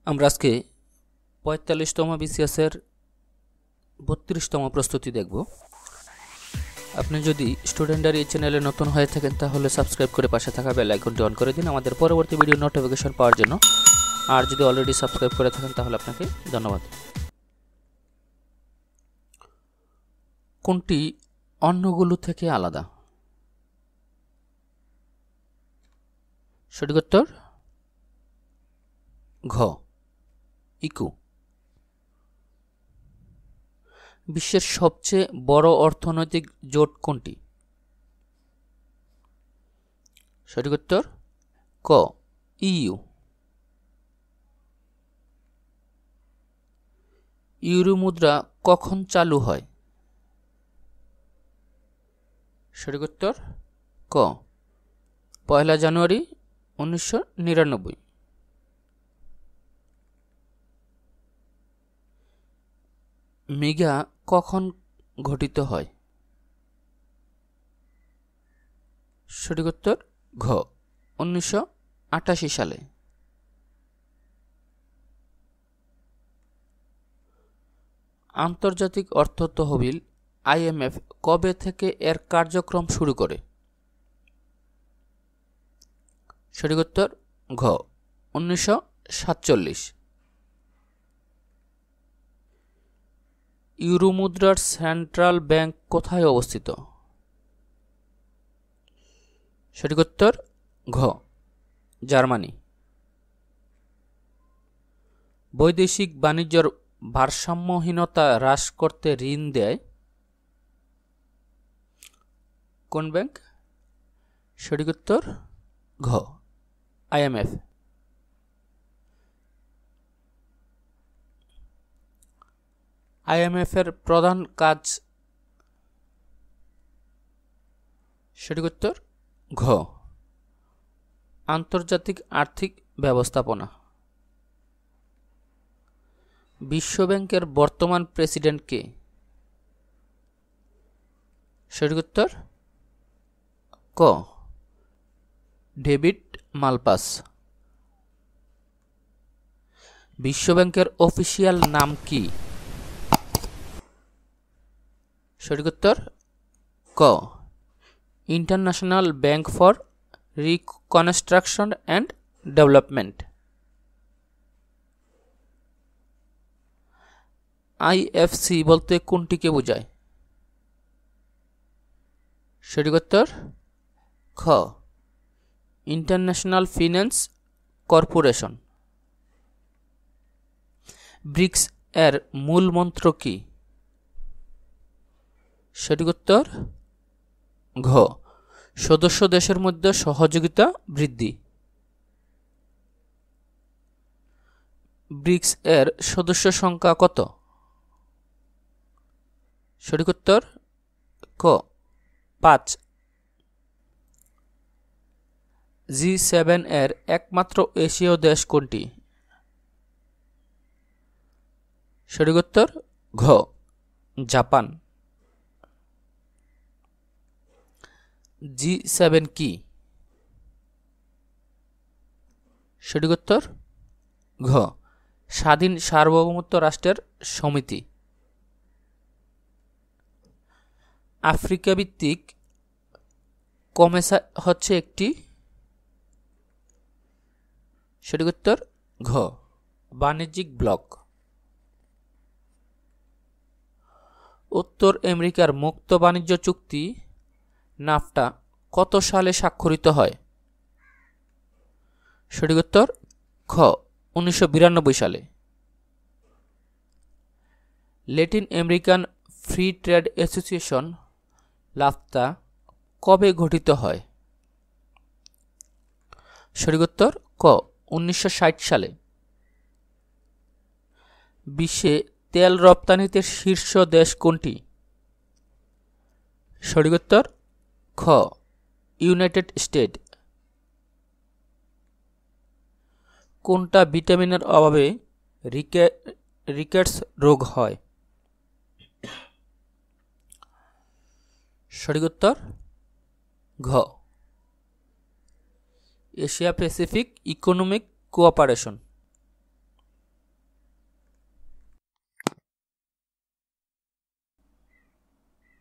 আমরা আজকে ৪৫তম BCS এর ৩২তম প্রস্তুতি দেখব। আপনি যদি স্টুডেন্ট এই চ্যানেলে নতুন হয়ে থাকেন তাহলে সাবস্ক্রাইব করে পাশে থাকা বেল আইকনটি অন করে দিন আমাদের পরবর্তী ভিডিও নোটিফিকেশন পাওয়ার জন্য। আর যদি অলরেডি সাবস্ক্রাইব করে থাকেন তাহলে আপনাকে ধন্যবাদ। কোনটি অন্যগুলো থেকে আলাদা? সঠিক উত্তর ঘ, ইকু। বিশ্বের সবচেয়ে বড় অর্থনৈতিক জোট কোনটি? সঠিক উত্তর ক, ইইউ। ইউরো মুদ্রা কখন চালু হয়? সঠিক উত্তর ক, ১ জানুয়ারি ১৯৯৯। মেগা কখন গঠিত হয়? সঠিক উত্তর ঘ, ১৯৮৮ সালে। আন্তর্জাতিক অর্থ তহবিল IMF কবে থেকে এর কার্যক্রম শুরু করে? সঠিক উত্তর ঘ, ১৯৪৭। ইউরো মুদ্রার সেন্ট্রাল ব্যাংক কোথায় অবস্থিত? সঠিক উত্তর ঘ, জার্মানি। বৈদেশিক বাণিজ্যের ভারসাম্যহীনতা হ্রাস করতে ঋণ দেয় কোন ব্যাংক? সঠিক উত্তর ঘ, IMF। IMF এর প্রধান কাজ? সঠিক উত্তর ঘ, আন্তর্জাতিক আর্থিক ব্যবস্থাপনা। বিশ্বব্যাংকের বর্তমান প্রেসিডেন্ট কে? সঠিক উত্তর ক, ডেভিড মালপাস। বিশ্বব্যাংকের অফিসিয়াল নাম কি? সঠিক উত্তর ক, international bank for reconstruction and development. IFC বলতে কোনটিকে বোঝায়? সঠিক উত্তর খ, ইন্টারন্যাশনাল ফিন্যান্স কর্পোরেশন। ব্রিক্স এর মূল মন্ত্র কি? সঠিক উত্তর ঘ, সদস্য দেশের মধ্যে সহযোগিতা বৃদ্ধি। ব্রিক্স এর সদস্য সংখ্যা কত? সঠিক উত্তর ক, ৫। G7 এর একমাত্র এশীয় দেশ কোনটি? সঠিক উত্তর ঘ, জাপান। G7 কি? সঠিক উত্তর ঘ, স্বাধীন সার্বভৌমত্ব রাষ্ট্রের সমিতি। আফ্রিকা ভিত্তিক কমেসা হচ্ছে একটি? সঠিক উত্তর ঘ, বাণিজ্যিক ব্লক। উত্তর আমেরিকার মুক্ত বাণিজ্য চুক্তি নাফটা কত সালে স্বাক্ষরিত হয়? সঠিক উত্তর খ, ১৯৯২ সালে। Latin American free trade association LAFTA কবে গঠিত হয়? সঠিক উত্তর ক, ১৯৬০ সালে। বিশ্বে তেল রপ্তানিতে শীর্ষ দেশ কোনটি? সঠিক উত্তর খ, ইউনাইটেড স্টেট। কোনটা ভিটামিনের অভাবে রিকেটস রোগ হয়? সঠিক উত্তর ঘ, এশিয়া প্যাসিফিক ইকোনমিক কোঅপারেশন।